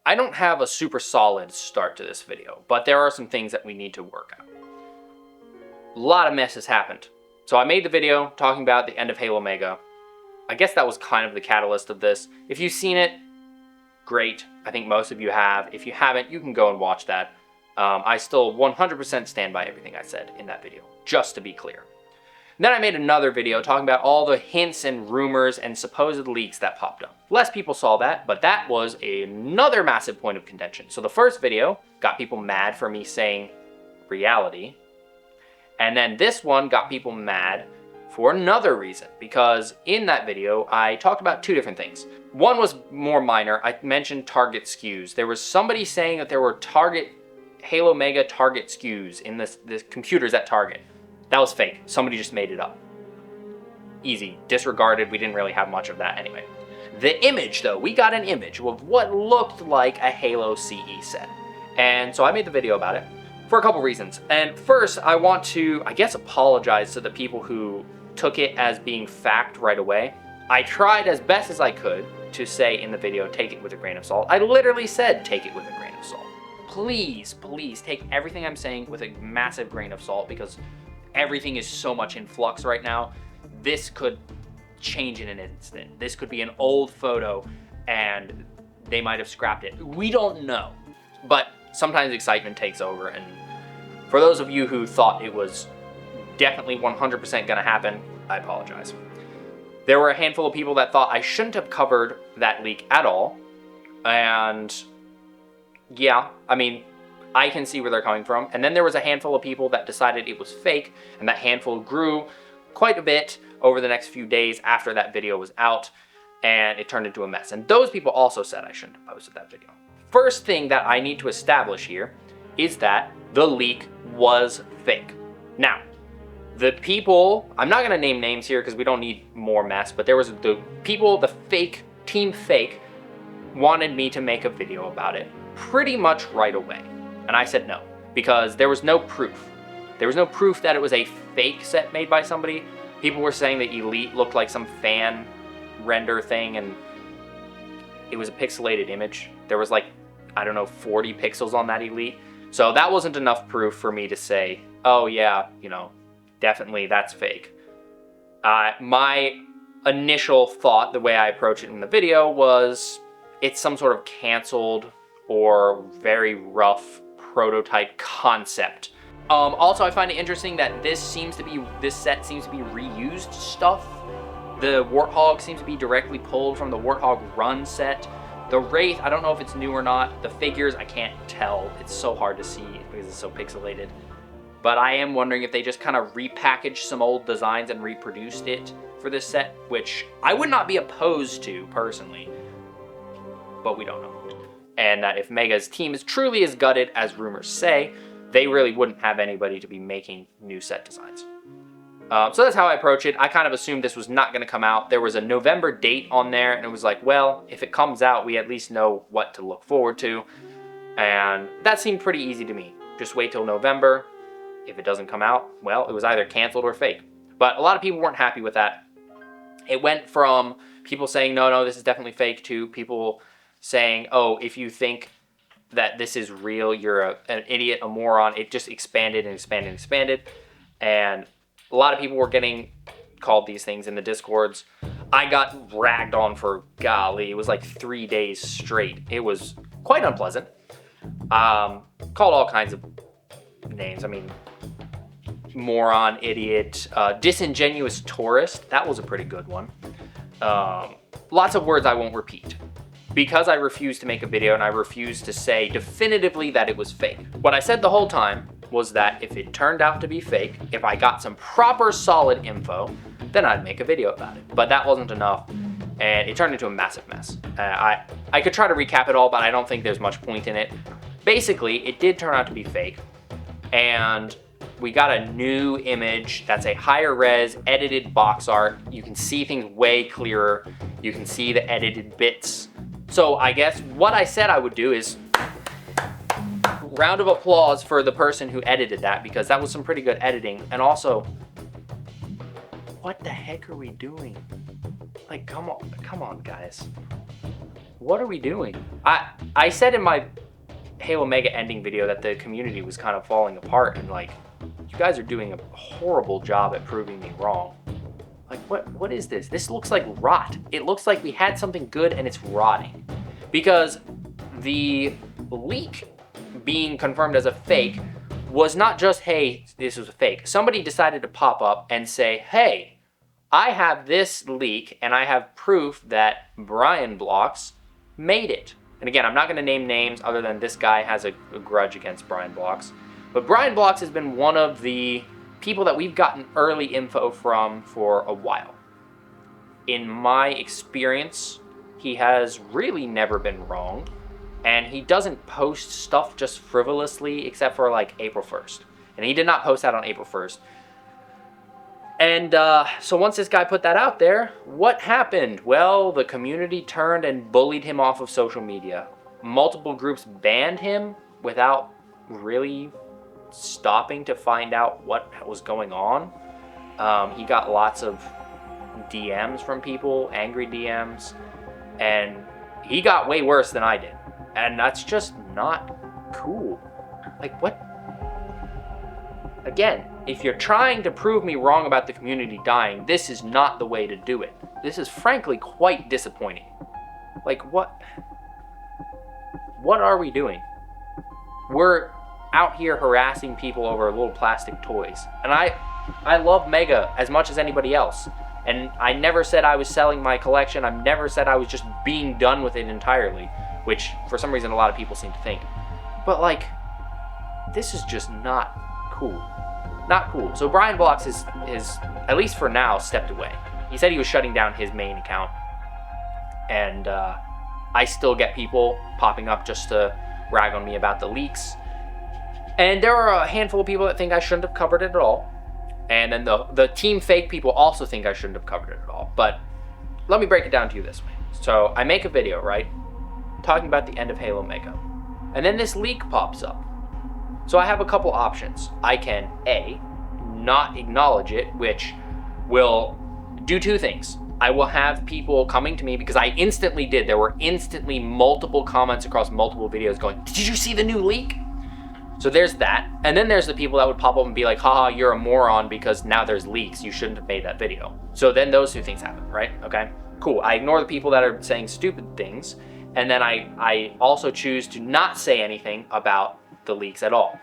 I don't have a super solid start to this video, but there are some things that we need to work out. A lot of mess has happened. So I made the video talking about the end of Halo Mega. I guess that was kind of the catalyst of this. If you've seen it, great. I think most of you have. If you haven't, you can go and watch that. I still 100% stand by everything I said in that video, just to be clear. Then I made another video talking about all the hints and rumors and supposed leaks that popped up. Less people saw that, but that was another massive point of contention. So the first video got people mad for me saying reality. And then this one got people mad for another reason, because in that video, I talked about two different things. One was more minor. I mentioned target SKUs. There was somebody saying that there were Halo Mega target SKUs in this computers at Target. That was fake. Somebody just made it up. Easy. Disregarded. We didn't really have much of that anyway. The image, though. We got an image of what looked like a Halo CE set. And so I made the video about it for a couple reasons. And first, I want to, I guess, apologize to the people who took it as being fact right away. I tried as best as I could to say in the video, take it with a grain of salt. I literally said, take it with a grain of salt. Please, please take everything I'm saying with a massive grain of salt, because everything is so much in flux right now. This could change in an instant. This could be an old photo and they might have scrapped it. We don't know. But sometimes excitement takes over, and for those of you who thought it was definitely 100% gonna happen, I apologize. There were a handful of people that thought I shouldn't have covered that leak at all, and yeah, I mean, I can see where they're coming from. And then there was a handful of people that decided it was fake, and that handful grew quite a bit over the next few days after that video was out, and it turned into a mess. And those people also said I shouldn't have posted that video. First thing that I need to establish here is that the leak was fake. Now, the people, I'm not gonna name names here because we don't need more mess, but there was the people, the fake, team fake, wanted me to make a video about it pretty much right away. And I said no, because there was no proof. There was no proof that it was a fake set made by somebody. People were saying that Elite looked like some fan render thing, and it was a pixelated image. There was like, I don't know, 40 pixels on that Elite. So that wasn't enough proof for me to say, oh yeah, you know, definitely that's fake. My initial thought, the way I approached it in the video, was it's some sort of canceled or very rough prototype concept. Also, I find it interesting that this set seems to be reused stuff. The Warthog seems to be directly pulled from the Warthog Run set. The Wraith, I don't know if it's new or not. The figures, I can't tell. It's so hard to see because it's so pixelated. But I am wondering if they just kind of repackaged some old designs and reproduced it for this set, which I would not be opposed to personally, but we don't know. And that if Mega's team is truly as gutted as rumors say, they really wouldn't have anybody to be making new set designs. So that's how I approach it. I kind of assumed this was not going to come out. There was a November date on there, and it was like, well, if it comes out, we at least know what to look forward to. And that seemed pretty easy to me. Just wait till November. If it doesn't come out, well, it was either canceled or fake. But a lot of people weren't happy with that. It went from people saying, no, this is definitely fake, to people saying, oh, if you think that this is real, you're an idiot, a moron. It just expanded and expanded and expanded. And a lot of people were getting called these things in the Discords. I got ragged on for, golly, it was like 3 days straight. It was quite unpleasant. Called all kinds of names. I mean, moron, idiot, disingenuous tourist. That was a pretty good one. Lots of words I won't repeat, because I refused to make a video and I refused to say definitively that it was fake. What I said the whole time was that if it turned out to be fake, if I got some proper solid info, then I'd make a video about it. But that wasn't enough, and it turned into a massive mess. I could try to recap it all, but I don't think there's much point in it. Basically, it did turn out to be fake, and we got a new image that's a higher res edited box art. You can see things way clearer. You can see the edited bits. So I guess what I said I would do is round of applause for the person who edited that, because that was some pretty good editing. And also, what the heck are we doing? Like, come on guys. What are we doing? I said in my Halo Mega ending video that the community was kind of falling apart, and like, you guys are doing a horrible job at proving me wrong. Like, what is this? This looks like rot. It looks like we had something good and it's rotting. Because the leak being confirmed as a fake was not just, hey, this was a fake. Somebody decided to pop up and say, hey, I have this leak and I have proof that Brian Blocks made it. And again, I'm not going to name names other than this guy has a grudge against Brian Blocks. But Brian Blocks has been one of the people that we've gotten early info from for a while. In my experience, he has really never been wrong. And he doesn't post stuff just frivolously except for like April 1st. And he did not post that on April 1st. And so once this guy put that out there, what happened? Well, the community turned and bullied him off of social media. Multiple groups banned him without really stopping to find out what was going on. He got lots of DMs from people, angry DMs, and he got way worse than I did. And that's just not cool. Like, what? Again, if you're trying to prove me wrong about the community dying, this is not the way to do it. This is frankly quite disappointing. Like, what? What are we doing? We're out here harassing people over little plastic toys. And I love Mega as much as anybody else. And I never said I was selling my collection. I've never said I was just being done with it entirely, which for some reason a lot of people seem to think. But like, this is just not cool. Not cool. So Brian Blocks is at least for now, stepped away. He said he was shutting down his main account. And I still get people popping up just to rag on me about the leaks. And there are a handful of people that think I shouldn't have covered it at all. And then the team fake people also think I shouldn't have covered it at all. But let me break it down to you this way. So I make a video, right? Talking about the end of Halo Mega. And then this leak pops up. So I have a couple options. I can, A, not acknowledge it, which will do two things. I will have people coming to me, because I instantly did. There were instantly multiple comments across multiple videos going, did you see the new leak? So there's that. And then there's the people that would pop up and be like, haha, you're a moron because now there's leaks. You shouldn't have made that video. So then those two things happen, right? Okay, cool. I ignore the people that are saying stupid things. And then I also choose to not say anything about the leaks at all.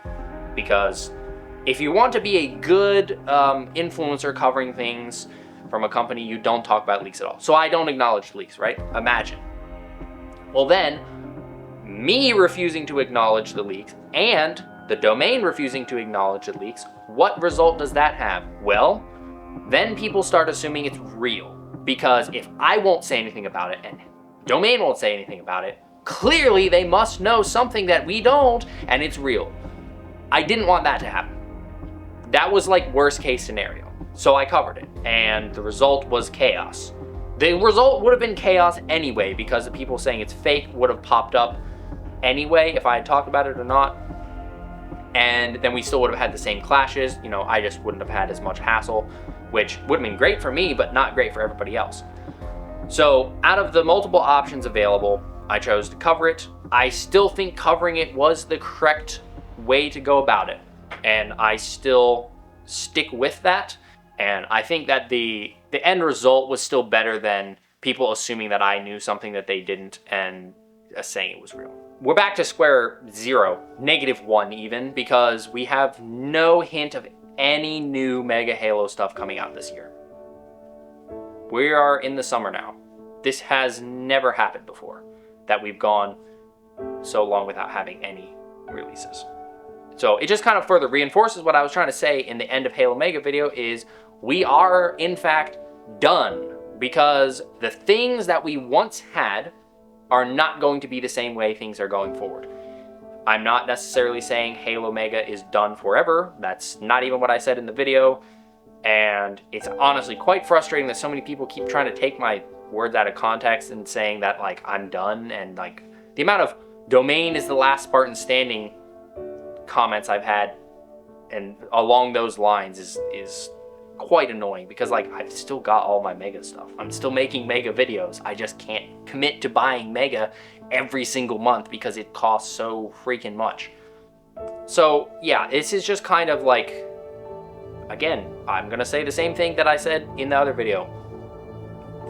Because if you want to be a good influencer covering things from a company, you don't talk about leaks at all. So I don't acknowledge leaks, right? Imagine. Well then, me refusing to acknowledge the leaks and the domain refusing to acknowledge the leaks, what result does that have? Well, then people start assuming it's real. Because if I won't say anything about it and domain won't say anything about it, clearly they must know something that we don't, and it's real. I didn't want that to happen. That was like worst case scenario. So I covered it, and the result was chaos. The result would have been chaos anyway, because the people saying it's fake would have popped up anyway if I had talked about it or not. And then we still would have had the same clashes. You know, I just wouldn't have had as much hassle, which would have been great for me, but not great for everybody else. So out of the multiple options available, I chose to cover it. I still think covering it was the correct way to go about it. And I still stick with that. And I think that the end result was still better than people assuming that I knew something that they didn't and saying it was real. We're back to square zero, -1 even, because we have no hint of any new Mega Halo stuff coming out this year. We are in the summer now. This has never happened before, that we've gone so long without having any releases. So it just kind of further reinforces what I was trying to say in the end of Halo Mega video is we are in fact done, because the things that we once had are not going to be the same way things are going forward. I'm not necessarily saying Halo Mega is done forever. That's not even what I said in the video. And it's honestly quite frustrating that so many people keep trying to take my words out of context and saying that like I'm done, and like the amount of domain is the last Spartan standing comments I've had and along those lines is quite annoying because like I've still got all my Mega stuff. I'm still making Mega videos. I just can't commit to buying Mega every single month because it costs so freaking much. So yeah, this is just kind of like, again, I'm gonna say the same thing that I said in the other video.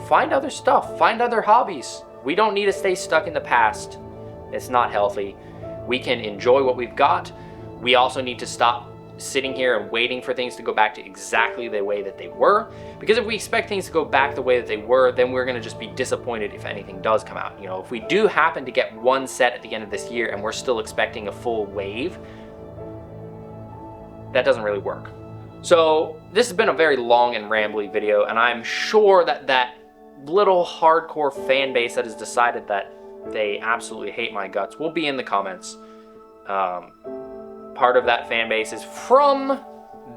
Find other stuff, find other hobbies. We don't need to stay stuck in the past. It's not healthy. We can enjoy what we've got. We also need to stop sitting here and waiting for things to go back to exactly the way that they were. Because if we expect things to go back the way that they were, then we're gonna just be disappointed if anything does come out. You know, if we do happen to get one set at the end of this year and we're still expecting a full wave, that doesn't really work. So this has been a very long and rambly video, and I'm sure that that little hardcore fan base that has decided that they absolutely hate my guts will be in the comments. Part of that fan base is from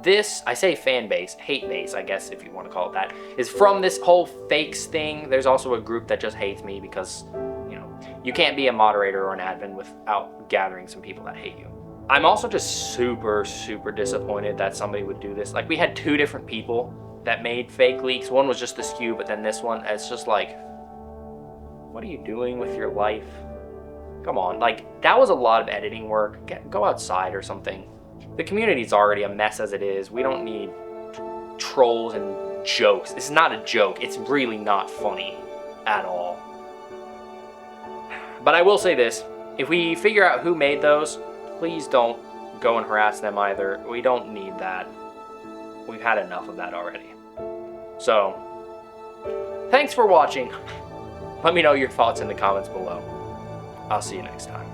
this, I say fan base, hate base, I guess if you want to call it that, is from this whole fakes thing. There's also a group that just hates me because, you know, you can't be a moderator or an admin without gathering some people that hate you. I'm also just super disappointed that somebody would do this. Like, we had 2 different people that made fake leaks. One was just the SKU, but then this one, it's just like, what are you doing with your life? Come on, like, that was a lot of editing work. Go outside or something. The community's already a mess as it is. We don't need trolls and jokes. This is not a joke. It's really not funny at all. But I will say this. If we figure out who made those, please don't go and harass them either. We don't need that. We've had enough of that already. So, thanks for watching. Let me know your thoughts in the comments below. I'll see you next time.